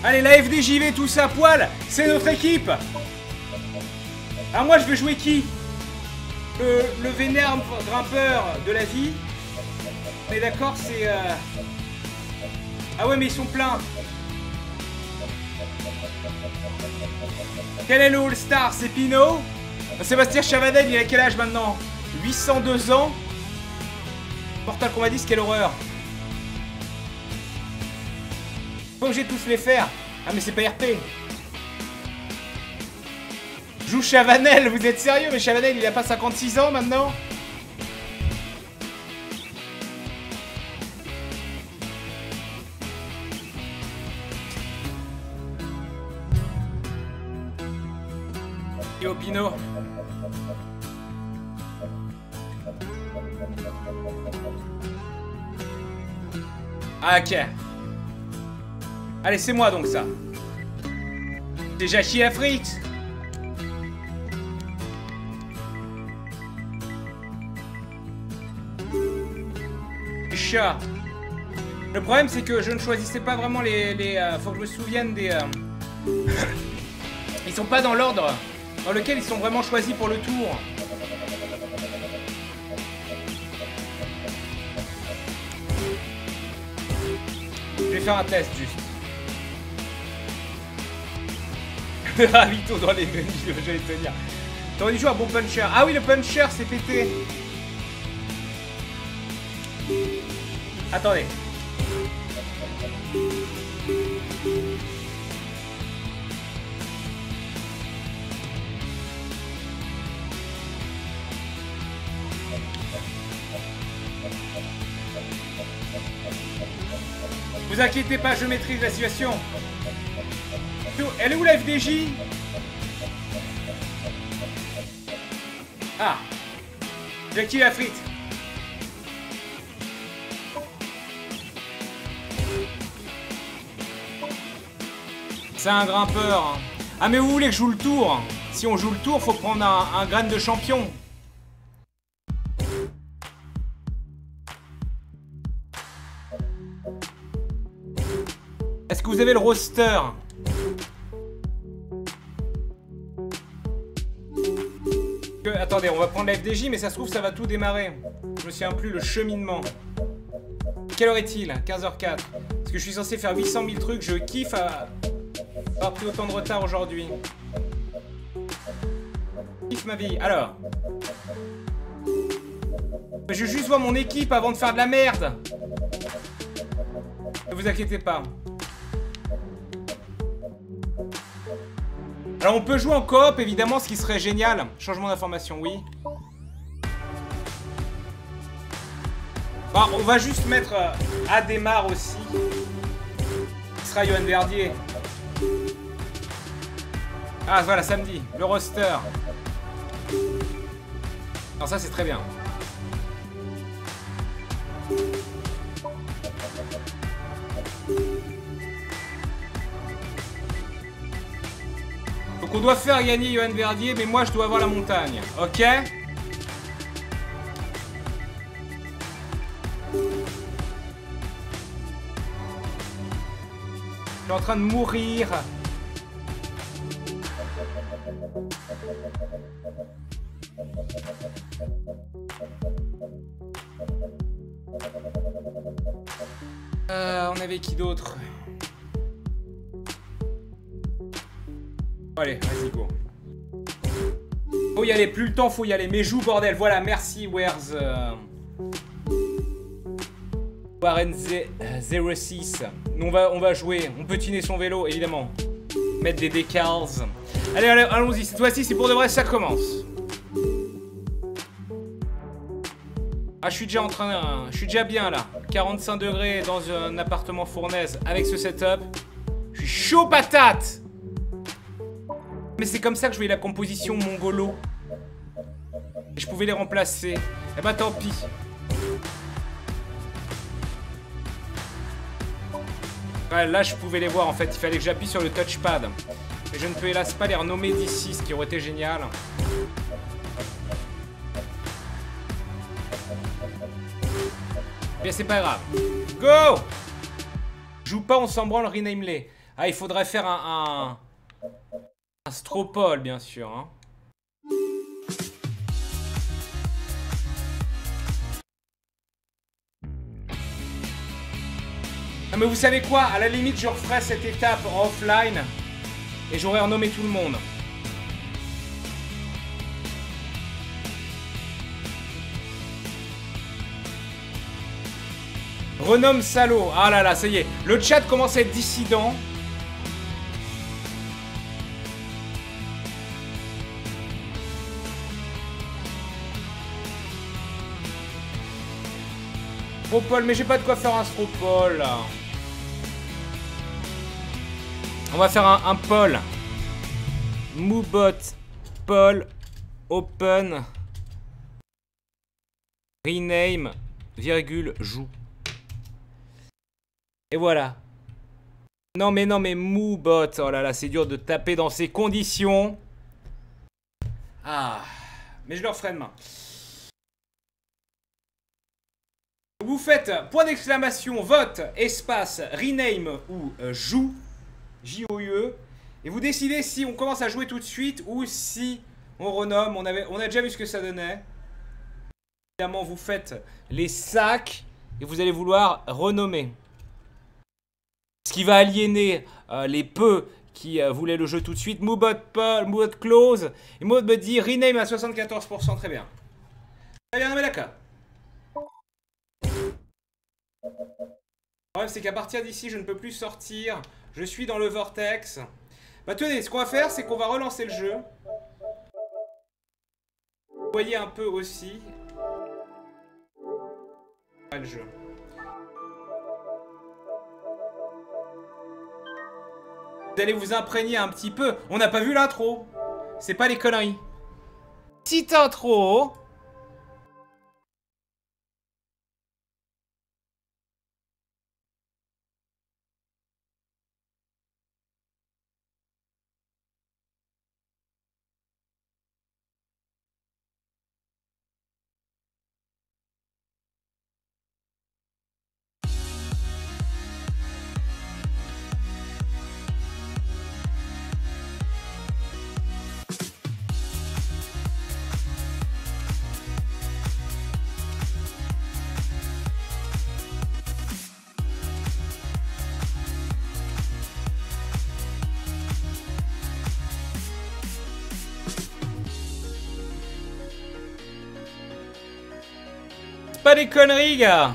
Allez, la FDJV, tous à poil, c'est notre équipe. Alors moi, je veux jouer qui? Le vénère grimpeur de la vie. On est d'accord, c'est... Ah ouais, mais ils sont pleins. Quel est le All-Star? C'est Pinot. Sébastien Chavanel, il a quel âge maintenant? 802 ans. Mortal Kombat 10, quelle horreur. Pas obligé de tous les faire. Ah mais c'est pas RP. Joue Chavanel, vous êtes sérieux? Mais Chavanel, il a pas 56 ans maintenant? Yo Pino. Ah, ok. Allez, c'est moi donc ça. C'est Jackie Afrique. Chat. Le problème c'est que je ne choisissais pas vraiment les faut que je me souvienne des... Ils sont pas dans l'ordre dans lequel ils sont vraiment choisis pour le tour. Je vais faire un test juste. Ravito dans les menus, j'allais te dire. T'aurais dû jouer un bon puncher. Ah oui, le puncher c'est pété. Attendez. Vous inquiétez pas, je maîtrise la situation. Elle est où la FDJ? Ah, j'ai activé la frite. C'est un grimpeur. Ah mais vous voulez que je joue le tour? Si on joue le tour, faut prendre un grain de champion. Est-ce que vous avez le roster? Attendez, on va prendre la FDJ, mais ça se trouve, ça va tout démarrer. Je me souviens plus, le cheminement. Quelle heure est-il? 15h04. Parce que je suis censé faire 800 000 trucs, je kiffe à avoir pris autant de retard aujourd'hui. Je kiffe ma vie. Alors. Je juste vois mon équipe avant de faire de la merde. Ne vous inquiétez pas. Alors on peut jouer en coop évidemment, ce qui serait génial. Changement d'information, oui. Bon, on va juste mettre Ademar aussi. Ce sera Johan Verdier. Ah voilà, samedi, le roster. Alors ça c'est très bien. Donc on doit faire gagner Johan Verdier, mais moi je dois avoir la montagne. Ok? Je suis en train de mourir. On avait qui d'autre? Allez, vas-y, go. Faut y aller, plus le temps, faut y aller. Mais joue, bordel, voilà, merci, Where's... Warren 06. Nous, on va jouer. On peut tiner son vélo, évidemment. Mettre des decals. Allez, allons-y. Cette fois-ci, c'est pour de vrai, ça commence. Ah, je suis déjà en train... Je suis déjà bien, là. 45 degrés dans un appartement fournaise avec ce setup. Je suis chaud patate. Mais c'est comme ça que je voyais la composition mongolo. Et je pouvais les remplacer. Eh bah tant pis. Ouais, là je pouvais les voir en fait. Il fallait que j'appuie sur le touchpad. Et je ne peux hélas pas les renommer d'ici, ce qui aurait été génial. Mais c'est pas grave. Go! Joue pas, on s'en branle, rename-les. Ah, il faudrait faire un stropole, bien sûr. Hein. Ah, mais vous savez quoi? À la limite, je referai cette étape en offline. Et j'aurais renommé tout le monde. Renomme salaud. Ah là là, ça y est. Le chat commence à être dissident. Stropole, mais j'ai pas de quoi faire un stropole là. On va faire un poll. Moobot, poll, open. Rename, virgule, joue. Et voilà. Non mais Moobot. Oh là là, c'est dur de taper dans ces conditions. Ah. Mais je leur ferai demain. Vous faites point d'exclamation, vote, espace, rename ou joue. J-O-U-E. Et vous décidez si on commence à jouer tout de suite ou si on renomme. On a déjà vu ce que ça donnait. Évidemment, vous faites les sacs et vous allez vouloir renommer. Ce qui va aliéner les peu qui voulaient le jeu tout de suite. Moobot close. Et Moobot me dit rename à 74%. Très bien. Très bien, non mais d'accord. Le problème, c'est qu'à partir d'ici, je ne peux plus sortir. Je suis dans le vortex. Bah tenez, ce qu'on va faire, c'est qu'on va relancer le jeu. Vous voyez un peu aussi. Le jeu. Vous allez vous imprégner un petit peu. On n'a pas vu l'intro. C'est pas les conneries. Petite intro. Pas des conneries, gars.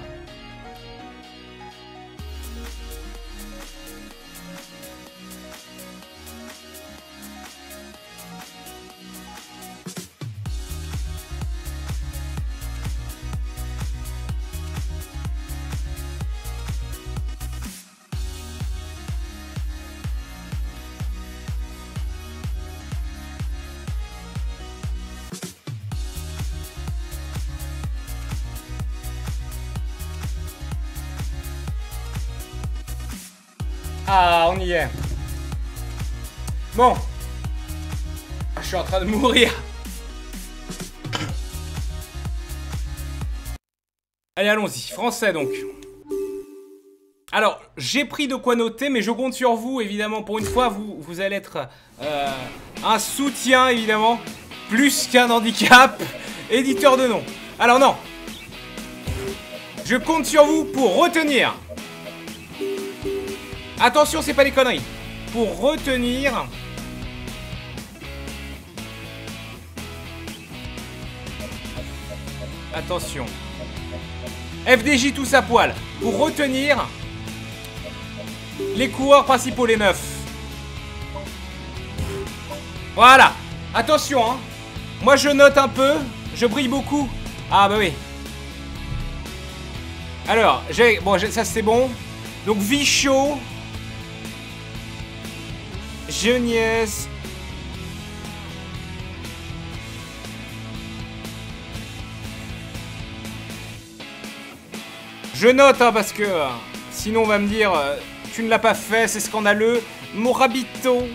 Ah, on y est. Bon. Je suis en train de mourir. Allez, allons-y. Français, donc. Alors, j'ai pris de quoi noter, mais je compte sur vous, évidemment. Pour une fois, vous allez être un soutien, évidemment. Plus qu'un handicap. Éditeur de nom. Alors, non. Je compte sur vous pour retenir... Attention, c'est pas des conneries. Pour retenir... Attention. FDJ tous à poil. Pour retenir... les coureurs principaux, les 9. Voilà. Attention, hein. Moi, je note un peu. Je brille beaucoup. Ah, bah oui. Alors, bon, ça, c'est bon. Donc, Vichot... Geniez. Je note, hein, parce que sinon on va me dire tu ne l'as pas fait, c'est scandaleux. Morabito.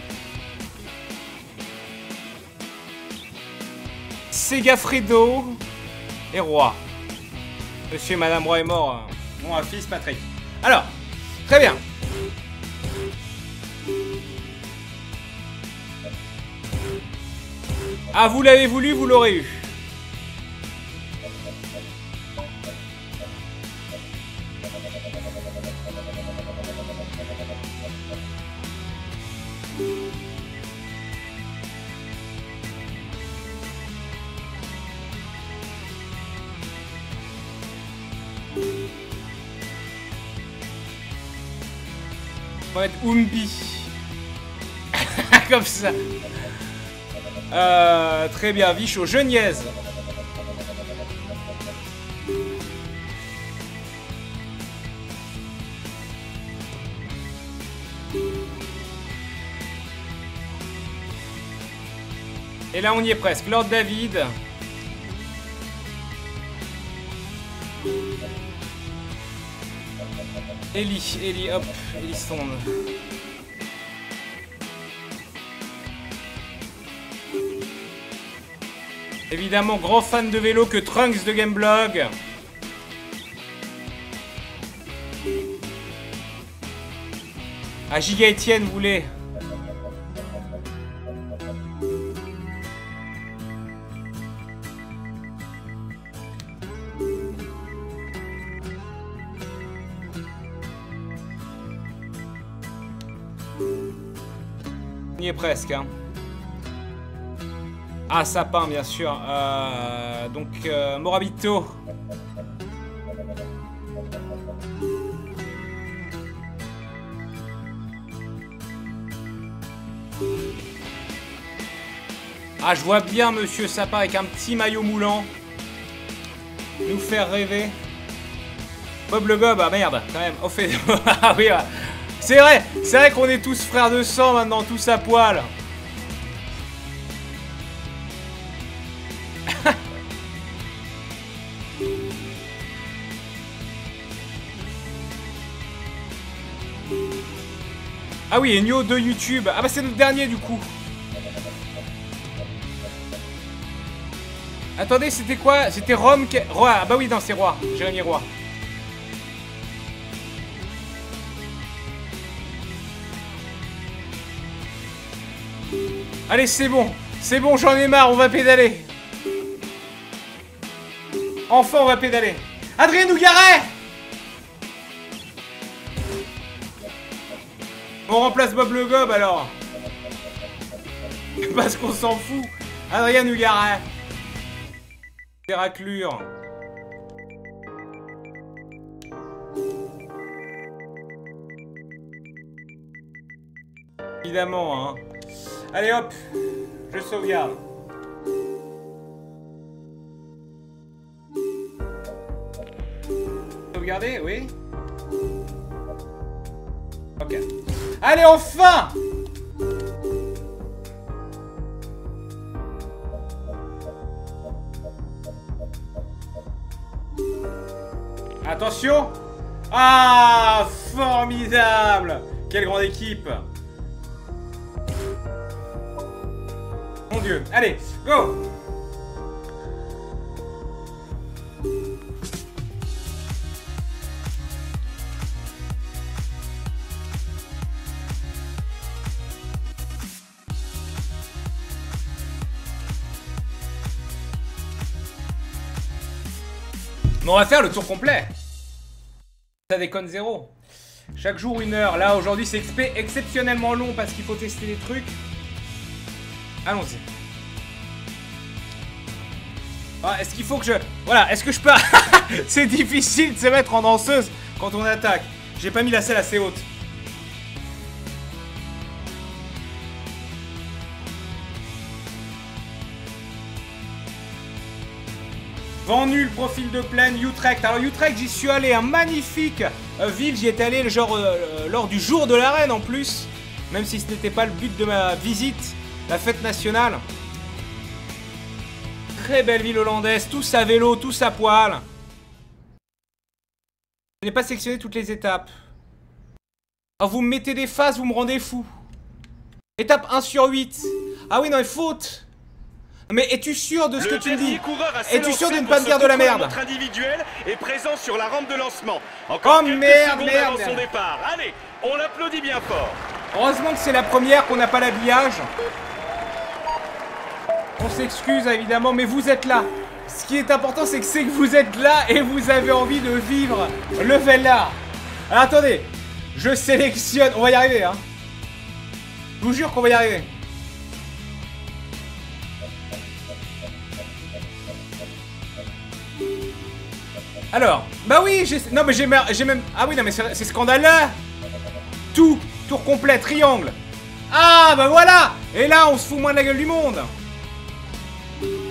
Segafredo. Et Roi. Monsieur et Madame Roi est mort. Mon fils Patrick. Alors, très bien. Ah, vous l'avez voulu, vous l'aurez eu. On va être Umbi. Comme ça. Très bien, Vichot, Geniez. Et là on y est presque. Lord David. Ellie, hop, Ellie Stone. Évidemment, grand fan de vélo que Trunks de Gameblog. Ah, Giga Etienne voulait. On y est presque, hein. Ah, Sapin, bien sûr. Donc, Morabito. Ah, je vois bien Monsieur Sapin avec un petit maillot moulant. Nous faire rêver. Bob le Gob, ah merde, quand même. Oh, fait... ah oui, c'est vrai qu'on est tous frères de sang maintenant, tous à poil. Ah oui, Enyo de YouTube. Ah bah c'est notre dernier du coup. Attendez, c'était quoi? C'était Rome qui... Roi. Ah bah oui, non, c'est Roi. Jérémy Roi. Allez, c'est bon, j'en ai marre, on va pédaler. Enfin, on va pédaler. Adrien Nougaret! On remplace Bob le Gob alors. Parce qu'on s'en fout. Adrien Nougaret. Héraclure. Évidemment, hein. Allez hop, je sauvegarde. Sauvegarder, oui. Ok. Allez, enfin! Attention! Ah, formidable! Quelle grande équipe! Mon Dieu. Allez, go! Bon, on va faire le tour complet. Ça déconne zéro. Chaque jour 1 heure. Là, aujourd'hui, c'est exceptionnellement long parce qu'il faut tester les trucs. Allons-y. Ah, est-ce qu'il faut que je... Voilà, est-ce que je peux... C'est difficile de se mettre en danseuse quand on attaque. J'ai pas mis la selle assez haute. Vent nul, profil de plaine, Utrecht. Alors Utrecht, j'y suis allé, un magnifique ville. J'y étais allé genre, lors du jour de la reine en plus. Même si ce n'était pas le but de ma visite. La fête nationale. Très belle ville hollandaise, tous à vélo, tous à poil. Je n'ai pas sélectionné toutes les étapes. Oh, vous me mettez des phases, vous me rendez fou. Étape 1 sur 8. Ah oui, non, faute. Mais es-tu sûr de ce que tu me dis? Es-tu sûr de ne pas me dire de la merde? Notre individuel est présent sur la rampe de lancement. Encore merde. Avant son départ. Allez, on l'applaudit bien fort. Heureusement que c'est la première, qu'on n'a pas l'habillage. On s'excuse évidemment, mais vous êtes là. Ce qui est important, c'est que vous êtes là et vous avez envie de vivre le Vella. Alors attendez, je sélectionne. On va y arriver, hein. Je vous jure qu'on va y arriver. Alors, bah oui, non mais j'ai même... Ah oui, non mais c'est scandaleux. Tout, tour complet, triangle. Ah bah voilà. Et là, on se fout moins de la gueule du monde.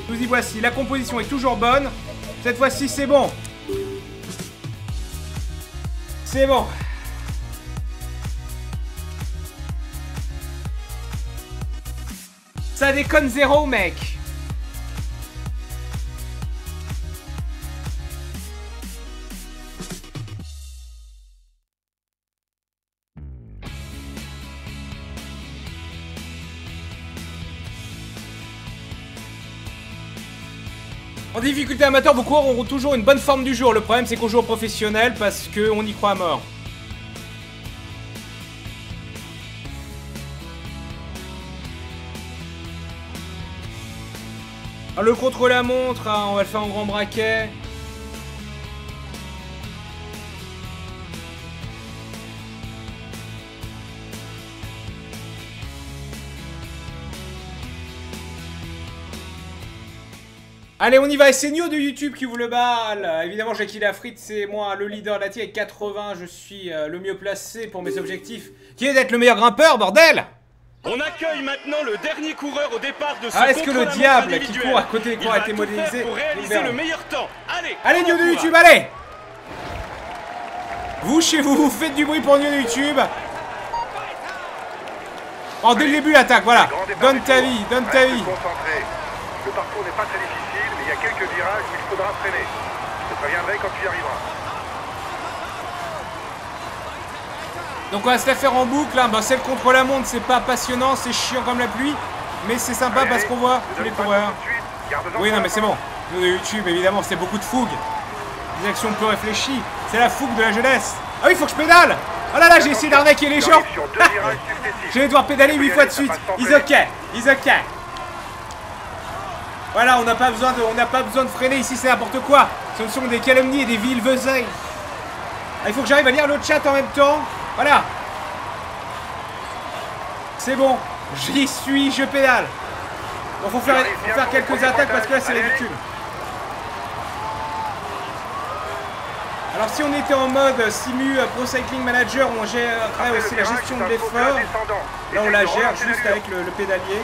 Nous y voici, la composition est toujours bonne. Cette fois-ci, c'est bon. C'est bon. Ça déconne zéro, mec. En difficulté amateur, vos coureurs auront toujours une bonne forme du jour. Le problème, c'est qu'on joue au professionnel parce qu'on y croit à mort. Alors, le contre-la-montre, hein, on va le faire en grand braquet. Allez, on y va, et c'est Nio de YouTube qui vous le balle. Évidemment, Jackie Lafrite, c'est moi, le leader de la team. Avec 80, je suis le mieux placé pour mes objectifs, qui est d'être le meilleur grimpeur, bordel. On accueille maintenant le dernier coureur au départ de ce est-ce que le contre-la-montre diable qui individuel. court à côté des coureurs a été Il va tout faire modélisé? pour réaliser le meilleur temps. Allez, Allez, Nio de YouTube, allez. Vous, chez vous, vous faites du bruit pour Nio de YouTube. Oh, dès le début, l'attaque, voilà. Donne ta vie, donne ta vie. Concentré. Le parcours n'est pas très difficile, mais il y a quelques virages où il faudra freiner. Je te préviendrai quand tu y arriveras. Donc on va se la faire en boucle, hein. Bah, celle contre la montre, c'est pas passionnant, c'est chiant comme la pluie. Mais c'est sympa Allez, parce qu'on voit ne tous les donne pas coureurs. tout de suite, garde-en Oui, pour non, la mais c'est fin. bon. Nous, de YouTube, évidemment, c'est beaucoup de fougue. Des actions peu réfléchies. C'est la fougue de la jeunesse. Ah oui, il faut que je pédale. Oh là là, j'ai essayé d'arnaquer les Tu gens. arrives sur 2 virages successifs. Je vais devoir pédaler Tu peux 8 y fois aller, de ça suite. passe sans He's freiner. ok, he's ok. Voilà, on n'a pas besoin de freiner ici, c'est n'importe quoi. Ce ne sont des calomnies et des villes veseilles. Ah, il faut que j'arrive à lire le chat en même temps. Voilà. C'est bon, j'y suis, je pédale. Bon, faut faire quelques attaques parce que là c'est ridicule. Alors si on était en mode Simu Pro Cycling Manager, on gérerait aussi la gestion de l'effort. Là on la gère juste avec le pédalier.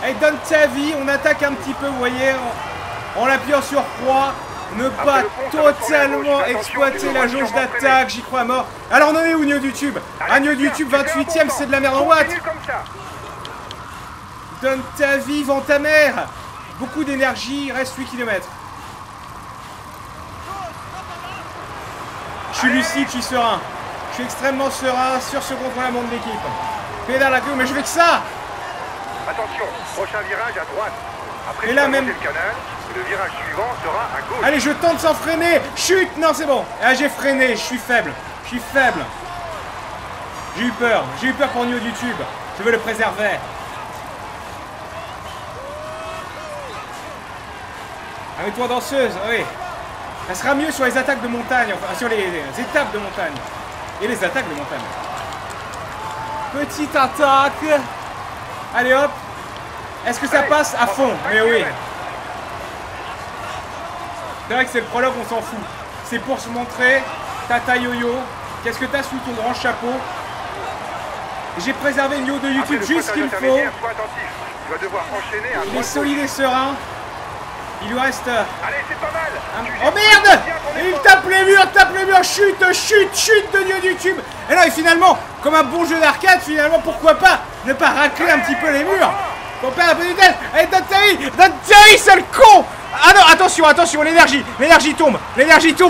Allez, donne ta vie, on attaque un petit peu, vous voyez, en l'appuyant sur croix. Ne pas totalement exploiter la jauge d'attaque, j'y crois à mort. Alors on en est où, Nio de YouTube? Ah, Nio de YouTube 28ème, c'est de la merde en watts. Donne ta vie, vends ta mère. Beaucoup d'énergie, il reste 8 km. Je suis lucide, je suis serein. Je suis extrêmement serein sur ce contre-la-montre d'équipe. Pédale à queue, mais je fais que ça. Attention, prochain virage à droite. Après, Et là tu vas même- monter le canal, et le virage suivant sera à gauche. Allez, je tente sans freiner. Chute, non, c'est bon. Ah, j'ai freiné, je suis faible. Je suis faible. J'ai eu peur pour Nio de YouTube. Je veux le préserver. Avec toi danseuse, oui. Ça sera mieux sur les attaques de montagne, enfin sur les étapes de montagne. Et les attaques de montagne. Petite attaque. Allez hop. Est-ce que ça passe à fond? Mais oui. C'est vrai que c'est le prologue, on s'en fout. C'est pour se montrer. Tata Yo-Yo. Qu'est-ce que t'as sous ton grand chapeau? J'ai préservé Nio de YouTube juste ce qu'il faut. Sois attentif, tu vas devoir enchaîner à Il est droite. solide et serein. Il lui reste... Allez, c'est pas mal. Tu Oh gères merde! bien ton Il effort. tape les murs, chute, chute, chute de Nio de YouTube. Et là, et finalement, comme un bon jeu d'arcade, finalement, pourquoi pas ne pas racler un petit peu les murs? Faut perdre un peu de vitesse. Allez, donne ta vie, sale con! Ah non, attention, l'énergie tombe,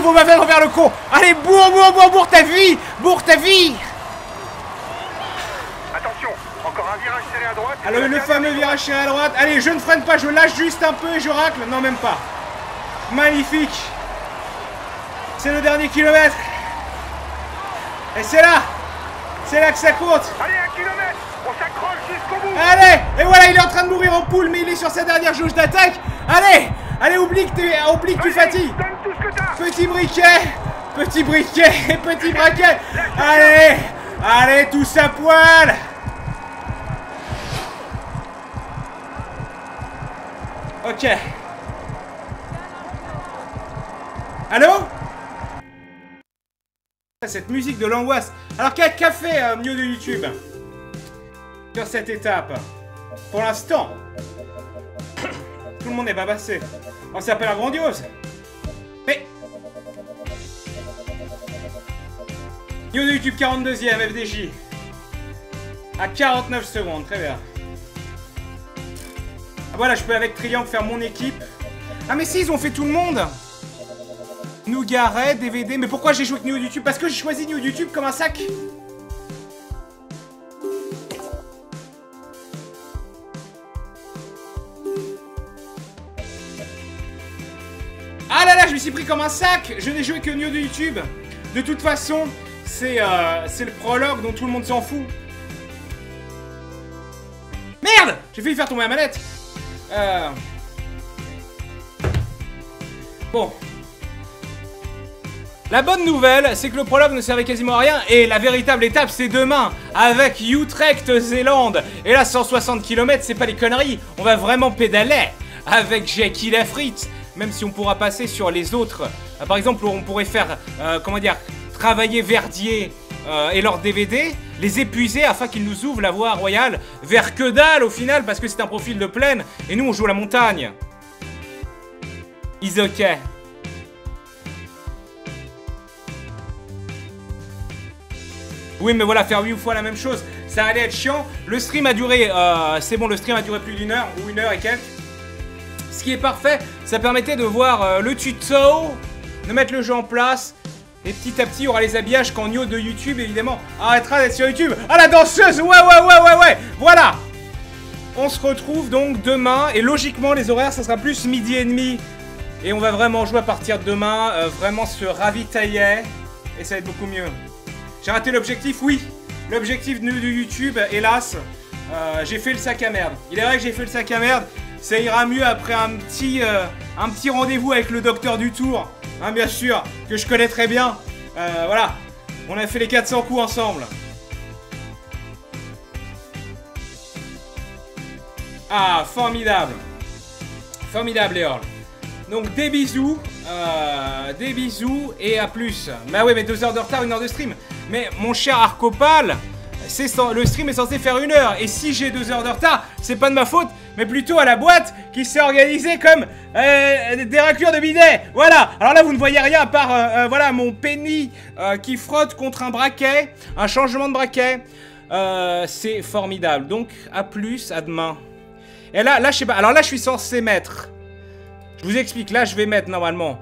on va faire vers le con. Allez, bourre ta vie, Attention, encore un virage serré à droite. Alors le fameux virage serré à droite. Allez, je ne freine pas, je lâche juste un peu et je racle. Non, même pas. Magnifique. C'est le dernier kilomètre. Et c'est là que ça compte. Allez, 1 kilomètre. On s'accroche jusqu'au bout. Allez, et voilà, il est en train de mourir en poule, mais il est sur sa dernière jauge d'attaque. Allez, oublie que tu fatigues. Donne tout ce que t'as. Petit briquet, petit braquet. Allez, tous à poil. Ok. Allô? Cette musique de l'angoisse. Alors qu'a fait Nio de YouTube sur cette étape? Pour l'instant, tout le monde n'est pas passé. On s'appelle un grandiose. Mais Nio de YouTube 42e FDJ. À 49 secondes, très bien. Ah voilà, je peux avec Triangle faire mon équipe. Ah mais si, ils ont fait tout le monde. Nougaret, DVD. Mais pourquoi j'ai joué avec Nio de YouTube? Parce que j'ai choisi Nio de YouTube comme un sac. là là, je me suis pris comme un sac. Je n'ai joué que Nioh de YouTube. De toute façon, c'est le prologue dont tout le monde s'en fout. Merde! J'ai failli faire tomber la manette. Bon. La bonne nouvelle, c'est que le prologue ne servait quasiment à rien. Et la véritable étape, c'est demain. Avec Utrecht Zélande. Et là, 160 km, c'est pas des conneries. On va vraiment pédaler. Avec Jackie Lafritte. Même si on pourra passer sur les autres. Par exemple, on pourrait faire, comment dire, travailler Verdier et leur DVD, les épuiser afin qu'ils nous ouvrent la voie royale vers que dalle au final, parce que c'est un profil de plaine et nous on joue la montagne. Is ok. Oui, mais voilà, faire 8 fois la même chose, ça allait être chiant. Le stream a duré, c'est bon, le stream a duré plus d'1 heure ou 1 heure et quelques. Ce qui est parfait, ça permettait de voir le tuto, de mettre le jeu en place. Et petit à petit, il y aura les habillages quand Nioh de YouTube, évidemment, arrêtera d'être sur YouTube. Ah, la danseuse! Ouais! Voilà! On se retrouve donc demain. Et logiquement, les horaires, ça sera plus midi et demi. Et on va vraiment jouer à partir de demain. Vraiment se ravitailler. Et ça va être beaucoup mieux. J'ai raté l'objectif, oui. L'objectif de YouTube, hélas. J'ai fait le sac à merde. Il est vrai que j'ai fait le sac à merde. Ça ira mieux après un petit rendez-vous avec le docteur du tour. Hein, bien sûr, que je connais très bien. Voilà, on a fait les 400 coups ensemble. Ah, formidable. Formidable, Léon. Donc, des bisous et à plus. Bah ouais, mais 2 heures de retard, 1 heure de stream. Mais mon cher Arcopal, le stream est censé faire 1 heure. Et si j'ai 2 heures de retard, c'est pas de ma faute, mais plutôt à la boîte qui s'est organisée comme des raclures de bidet. Voilà. Alors là, vous ne voyez rien à part voilà, mon penny qui frotte contre un braquet, un changement de braquet. C'est formidable. Donc, à plus, à demain. Et là, je sais pas. Alors là, je suis censé mettre... Je vous explique. Là, je vais mettre normalement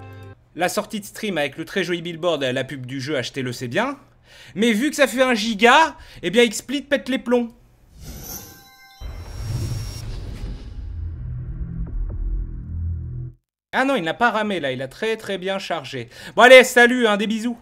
la sortie de stream avec le très joli billboard, la pub du jeu, achetez-le, c'est bien. Mais vu que ça fait 1 giga, eh bien, XSplit pète les plombs. Ah non, il n'a pas ramé là, il a très bien chargé. Bon allez, salut, hein, des bisous.